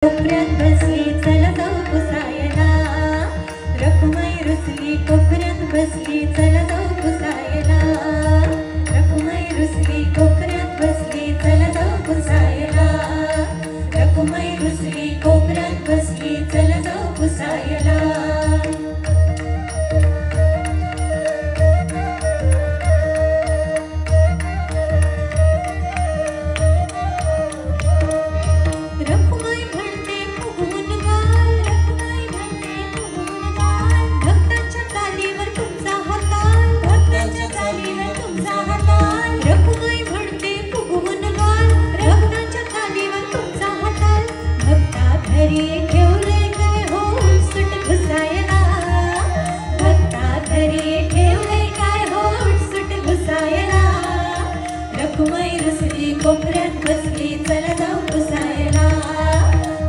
कोपऱ्यात बसली चला जाऊ पुसायला, रखुमाई रुसली कोपऱ्यात बसली चला जाऊ पुसायला, रखुमाई रुसली कोपऱ्यात बसली चला जाऊ पुसायला, रखुमाई रुसली कोपऱ्यात बसली चला जाऊ पुसायला। रखुमाई रुसली कोपऱ्यात बसली चला जाऊ पुसायला,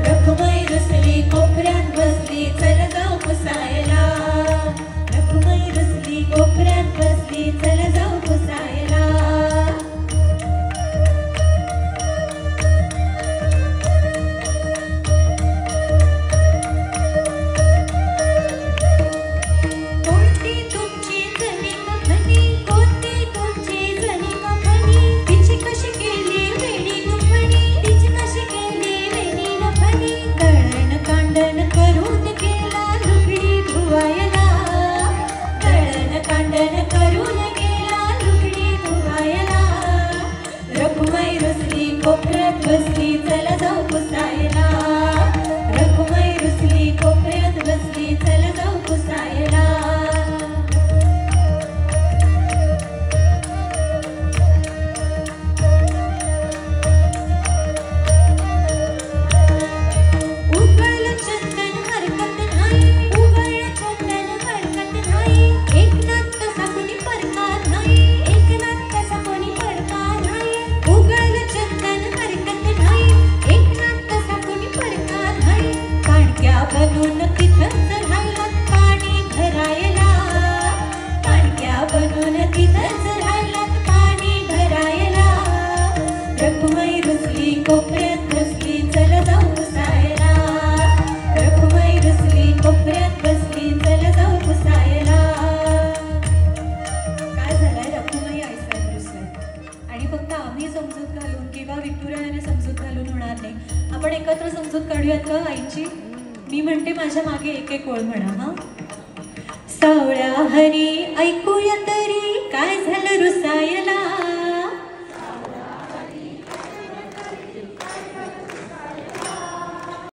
रखुमाई रुसली कोपऱ्यात बसली चला जाऊ पुसायला, रखुमाई रुसली कोपऱ्यात बसली चला जाऊ पुसायला। रखुमाई रुसली कोपऱ्यात बसली चला जाऊ पुसायला, रखुमाई रुसली कोपऱ्यात बसली चला जाऊ पुसायला। उगळलं चंदन हरकत नाही, उगळलं चंदन हरकत नाही, एकनाथ तसा कोणी परकार नाही, एकनाथ तसा कोणी परकार नाही, उगळलं चंदन हरकत नाही, एकनाथ तसा कोणी परकार नाही। काणक्या बनून तिथंच राहिलात पाणी भरायला, काणक्या बनून तिथंच राहिलात पाणी भरायला, रखुमाई रुसली कोपऱ्यात बसली चला जाऊ पुसायला, रखुमाई रुसली कोपऱ्यात बसली चला जाऊ पुसायला। काय झालंय, रखुमाई आईसाहेब रुसले आणि फक्त आम्ही समजूत घालून किंवा विठुरायाने समजूत घालून होणार नाही, आपण एकत्र समजूत काढूयात का आईची? मी म्हणते माझ्या मागे एक एक ओळ म्हणा हा। सावळ्या हरी ऐकूया तरी काय झालं रुसायला,